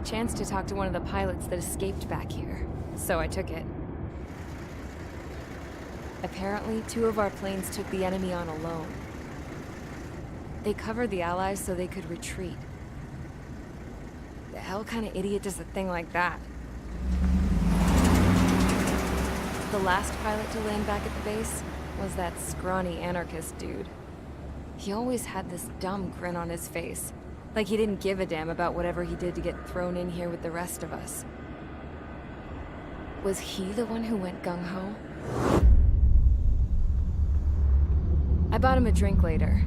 chance to talk to one of the pilots that escaped back here, so I took it. Apparently, 2 of our planes took the enemy on alone. They covered the Allies so they could retreat. The hell kind of idiot does a thing like that? The last pilot to land back at the base was that scrawny anarchist dude. He always had this dumb grin on his face, like he didn't give a damn about whatever he did to get thrown in here with the rest of us. Was he the one who went gung-ho? I bought him a drink later.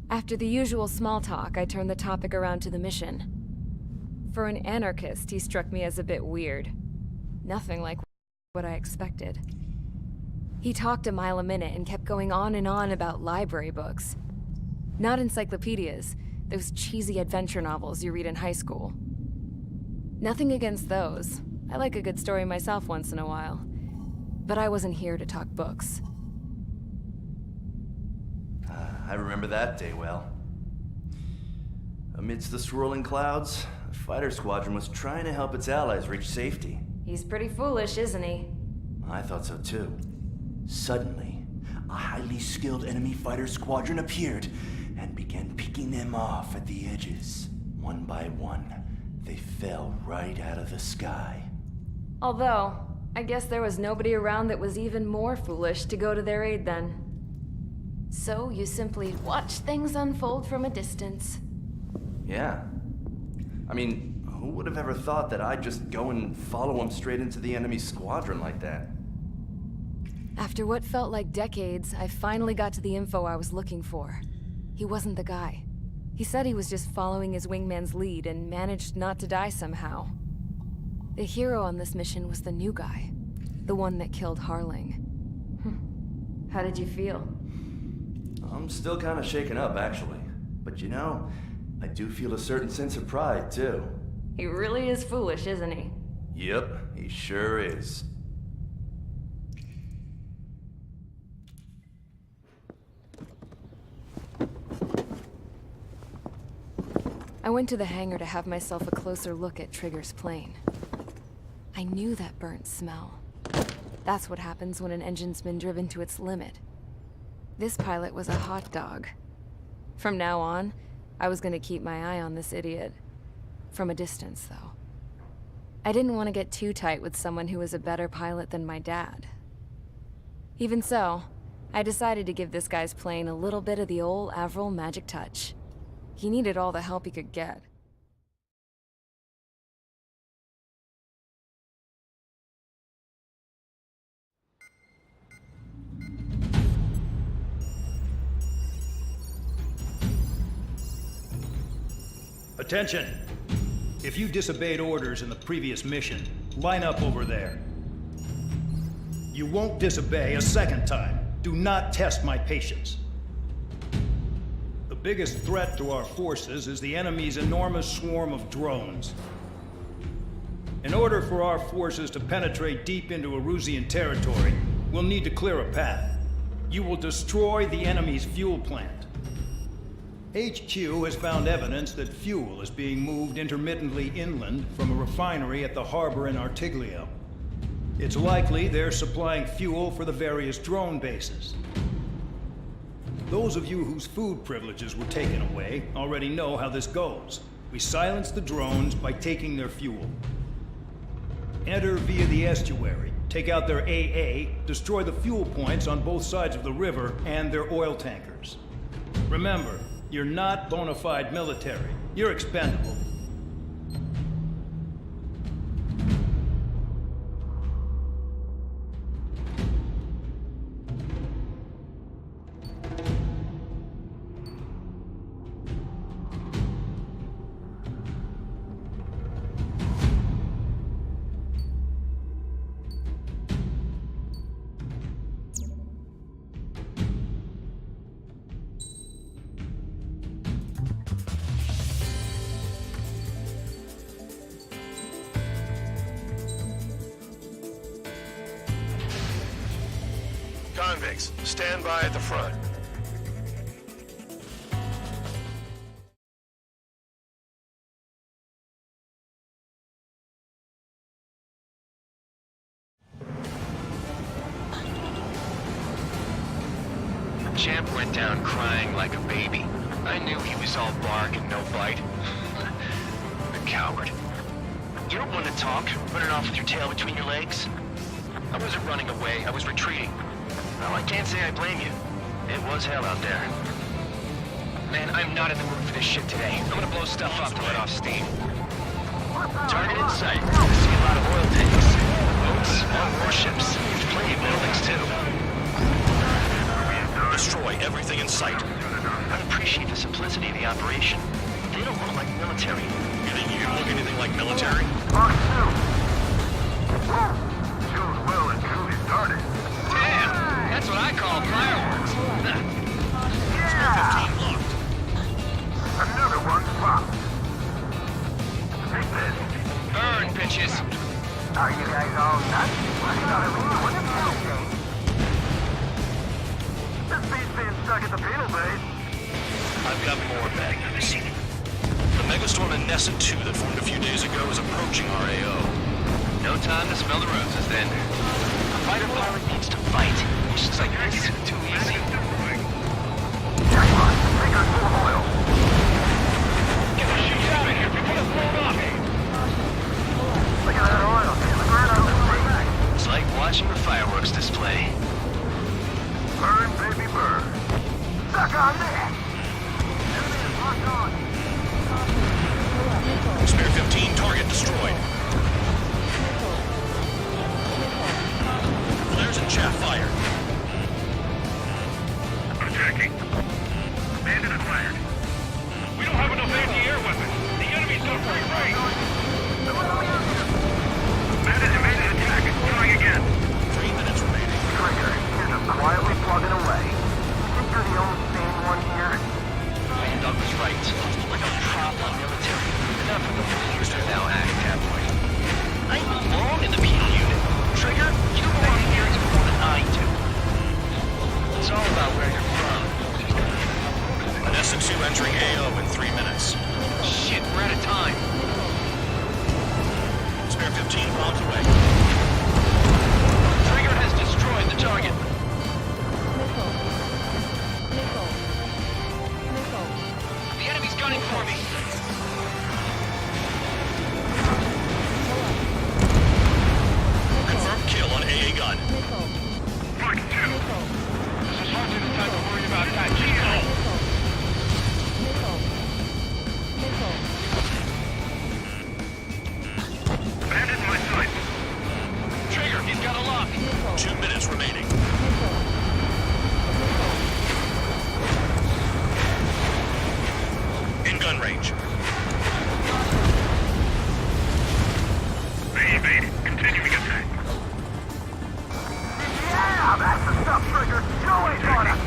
After the usual small talk, I turned the topic around to the mission. For an anarchist, he struck me as a bit weird. Nothing like what I expected. He talked a mile a minute and kept going on and on about library books. Not encyclopedias, those cheesy adventure novels you read in high school. Nothing against those. I like a good story myself once in a while. But I wasn't here to talk books. I remember that day well. Amidst the swirling clouds, the fighter squadron was trying to help its allies reach safety. He's pretty foolish, isn't he? I thought so too. Suddenly, a highly skilled enemy fighter squadron appeared and began picking them off at the edges. One by one, they fell right out of the sky. Although, I guess there was nobody around that was even more foolish to go to their aid then. So you simply watch things unfold from a distance. Yeah. I mean, who would have ever thought that I'd just go and follow him straight into the enemy squadron like that? After what felt like decades, I finally got to the info I was looking for. He wasn't the guy. He said he was just following his wingman's lead and managed not to die somehow. The hero on this mission was the new guy. The one that killed Harling. How did you feel? I'm still kind of shaken up, actually. But you know, I do feel a certain sense of pride, too. He really is foolish, isn't he? Yep, he sure is. I went to the hangar to have myself a closer look at Trigger's plane. I knew that burnt smell. That's what happens when an engine's been driven to its limit. This pilot was a hot dog. From now on, I was going to keep my eye on this idiot. From a distance, though. I didn't want to get too tight with someone who was a better pilot than my dad. Even so, I decided to give this guy's plane a little bit of the old Avril magic touch. He needed all the help he could get. Attention! If you disobeyed orders in the previous mission, line up over there. You won't disobey a second time. Do not test my patience. The biggest threat to our forces is the enemy's enormous swarm of drones. In order for our forces to penetrate deep into Erusean territory, we'll need to clear a path. You will destroy the enemy's fuel plant. HQ has found evidence that fuel is being moved intermittently inland from a refinery at the harbor in Artiglio. It's likely they're supplying fuel for the various drone bases. Those of you whose food privileges were taken away already know how this goes. We silence the drones by taking their fuel. Enter via the estuary, take out their AA, destroy the fuel points on both sides of the river and their oil tankers. Remember, you're not bona fide military. You're expendable. Convicts, stand by at the front. Champ went down crying like a baby. I knew he was all bark and no bite. The coward. You don't want to talk, running off with your tail between your legs. I wasn't running away, I was retreating. Well, I can't say I blame you. It was hell out there. Man, I'm not in the mood for this shit today. I'm gonna blow stuff up to let off steam. Target in sight. I see a lot of oil tanks. Boats, small warships. There's plenty of buildings, too. Destroy everything in sight. I appreciate the simplicity of the operation. They don't look like military. You think you can look anything like military? Mark 2. Shows well and truly started. Damn! That's what I call fireworks. Yeah! 15 locked. Another one's popped. Take this. Burn, bitches! Are you guys all nuts? I thought it was one of This beast being stuck at the penal base. I've got more back. I've seen it. The megastorm in Nessun 2 that formed a few days ago is approaching our AO. No time to smell the roses, then. A fighter pilot needs to fight. Missions like this are too easy. Jackpot, take us full of oil. Get the shit out of here before it's blown up! Look at that oil. Look right out the sea. It's like watching a fireworks display. Burn, baby, burn. Suck on that. Enemy is locked on. Spare 15 target destroyed. Flares and chaff fired. Attacking. Bandit acquired. We don't have enough anti-air weapons. The enemy's got free range. Bandit attack. Trying again. 3 minutes remaining. Trigger, you're just quietly plugging away. Think you're the only sane one here? Doug was right. Like a prop on military. Enough of the years to now act, Tabloid. I belong in the penal unit. Trigger, you belong here even more than I do. It's all about where you're from. An SN2 entering AO in 3 minutes. Shit, we're out of time. Spare 15 bombs away. Trigger has destroyed the target. The enemy's gunning for me. Confirmed kill on AA gun. Mark 2. This is hardly the time to worry about that. Bandit in my sight. Trigger, he's got a lock. 2 minutes remaining. In gun range. They evaded. Continuing attack. Yeah, that's the stuff, Trigger. Go wait on us.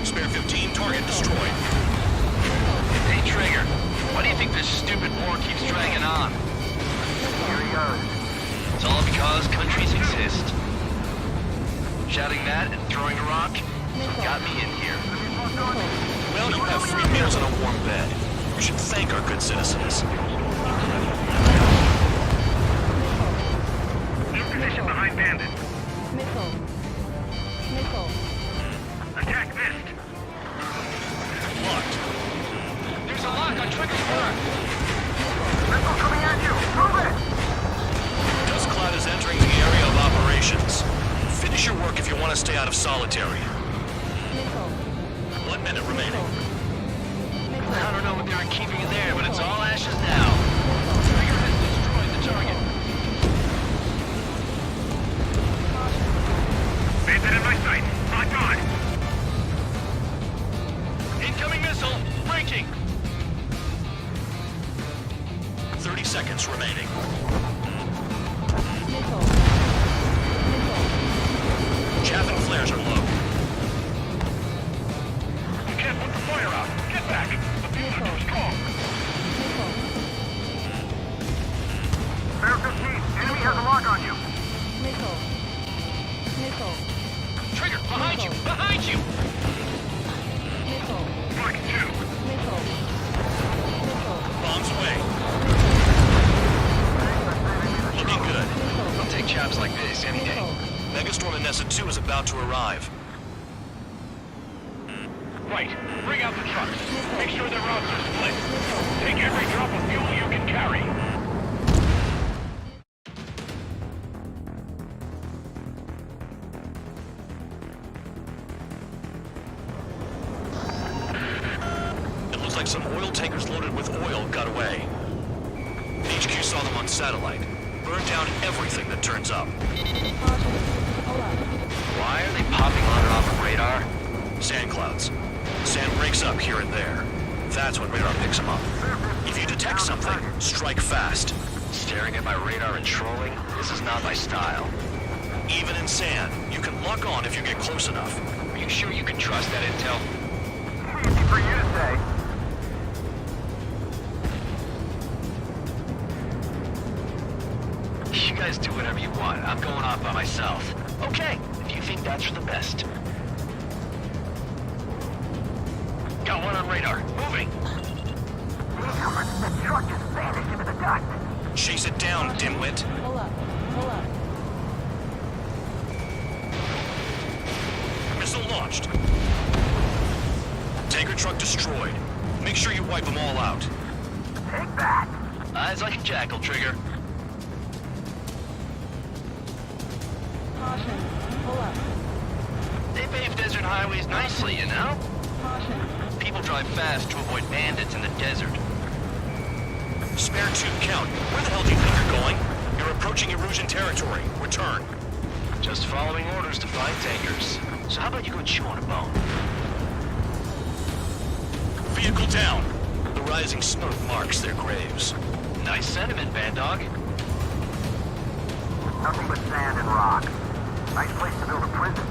Spare 15 target destroyed. Hey, Trigger, why do you think this stupid war keeps dragging on? Here he goes. It's all because countries exist. Shouting that and throwing a rock got me in here. Well, you have free meals and a warm bed. You should thank our good citizens. New position behind Bandit. Attack missed. Locked. There's a lock on Trigger's berth. Missile coming at you. Move it. Dust cloud is entering the area of operations. Finish your work if you want to stay out of solitary. 1 minute remaining. I don't know what they were keeping in there, but it's all ashes now. Trigger has destroyed the target. Bandit in my sight. Locked on. Incoming missile, breaking. 30 seconds remaining. Chaff and flares are low. You can't put the fire out. Get back. The fuels are too strong. Spare 15. Enemy has a lock on you. Trigger, behind you, behind you. Mark 2. Bombs away. Looking good. I'll take jobs like this any day. Nessa 2 is about to arrive. Right. Bring out the trucks. Make sure their routes are split. Take every drop of fuel you can carry. It looks like some oil tankers loaded with oil got away. HQ saw them on satellite. Burned down everything that turns up. Why are they popping on and off of radar? Sand clouds. Sand breaks up here and there. That's when radar picks them up. If you detect something, strike fast. Staring at my radar and trolling? This is not my style. Even in sand, you can lock on if you get close enough. Are you sure you can trust that intel? Easy for you to say. You guys do whatever you want. I'm going off by myself. Okay, if you think that's for the best. Got one on radar. Moving. Newcomers, the truck just vanished into the dust. Chase it down, dimwit. Pull up. Missile launched. Tanker truck destroyed. Make sure you wipe them all out. Take that. Eyes like a jackal, Trigger. Caution. Pull up. They pave desert highways nicely, you know? Caution. People drive fast to avoid bandits in the desert. Spare two, count. Where the hell do you think you're going? You're approaching Erusean territory. Return. Just following orders to find tankers. So how about you go chew on a bone? Vehicle down. The rising smoke marks their graves. Nice sentiment, Bad Dog. Nothing but sand and rock. Nice place to build a prison.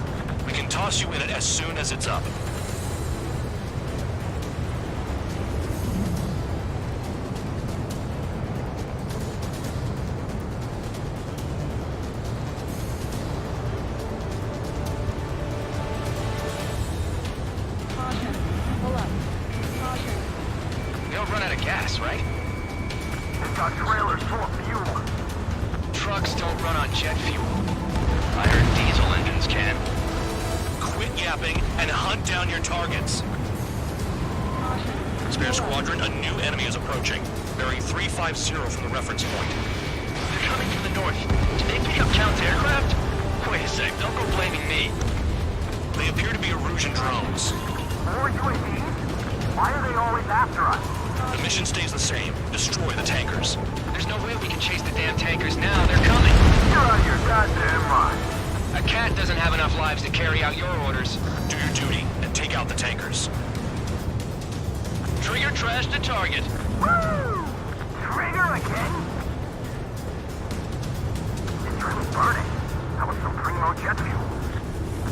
We can toss you in it as soon as it's up. Caution. Pull up. Caution. We don't run out of gas, right? They've got trailers full of fuel. Trucks don't run on jet fuel. I heard diesel engines can. Quit yapping and hunt down your targets. Caution. Spare Squadron, a new enemy is approaching. Bearing 350 from the reference point. They're coming from the north. Did they pick up Count's aircraft? Wait a sec, don't go blaming me. They appear to be Erusean drones. More UAVs? Why are they always after us? The mission stays the same. Destroy the tankers. There's no way we can chase the damn tankers now. They're coming. You're out of your goddamn mind. A cat doesn't have enough lives to carry out your orders. Do your duty and take out the tankers. Trigger trash the target. Woo! Trigger again? It's really burning. That was some primo jet fuel.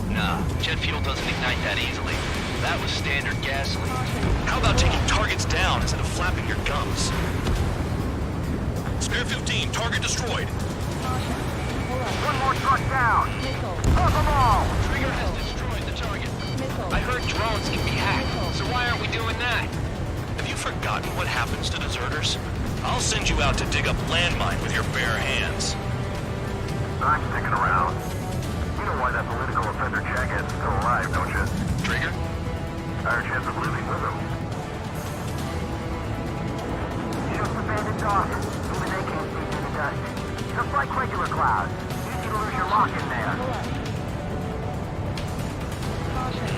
Nah, jet fuel doesn't ignite that easily. That was standard gasoline. How about taking targets down instead of flapping your gums? Spare 15, target destroyed. Caution. Pull up. One more truck down. Missile. Off them all. Trigger has destroyed the target. Missile. I heard drones can be hacked, so why aren't we doing that? Have you forgotten what happens to deserters? I'll send you out to dig up landmine with your bare hands. I'm sticking around. You know why that political offender jackass is still alive, don't you? Trigger? Higher chance of living with him. Just abandoned dogs. Even they can't see through the dust. Just like regular clouds. Easy to lose your lock in there. Pull up. Caution.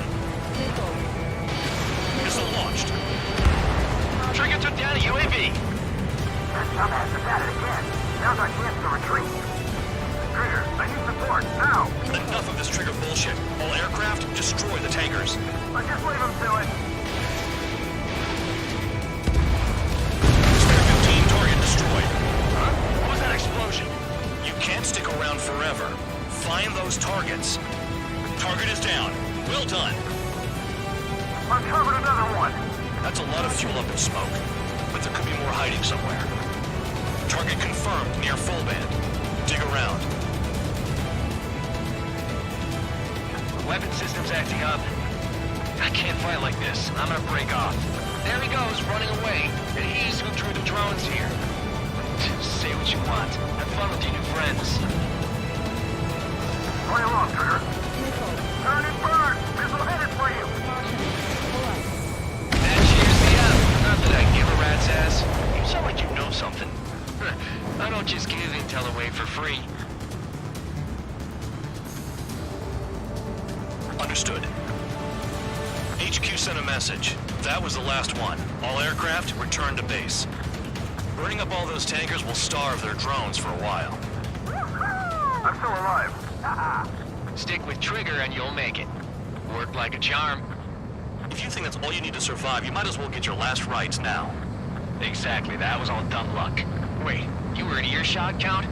Missile. Missile launched. Trigger took down a UAV. That dumbass is at it again. Now's our chance to retreat. Trigger, I need support, now! Enough of this trigger bullshit. All aircraft, destroy the tankers. I'll just leave him to it. Spare 15, target destroyed. Huh? What was that explosion? You can't stick around forever. Find those targets. Target is down. Well done. Uncovered another one. That's a lot of fuel up in smoke. But there could be more hiding somewhere. Target confirmed near full band. Dig around. Weapon system's acting up. I can't fight like this. I'm gonna break off. There he goes, running away. And he's who drew the drones here. Say what you want. Have fun with your new friends. Play along, Trigger. always give intel away for free. Understood. HQ sent a message. That was the last one. All aircraft, return to base. Burning up all those tankers will starve their drones for a while. I'm still alive. Stick with Trigger and you'll make it. Worked like a charm. If you think that's all you need to survive, you might as well get your last rites now. Exactly, that was all dumb luck. Wait, you were in earshot, Count?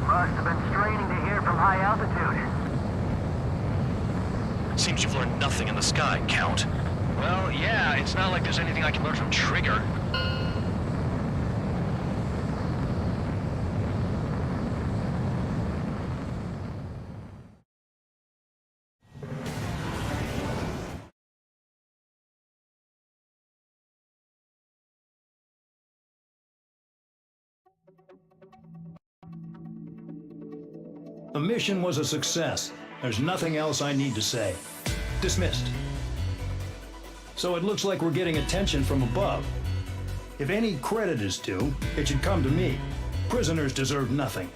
Must have been straining to hear from high altitude. Seems you've learned nothing in the sky, Count. Well, yeah, it's not like there's anything I can learn from Trigger. The mission was a success. There's nothing else I need to say. Dismissed. So it looks like we're getting attention from above. If any credit is due, it should come to me. Prisoners deserve nothing.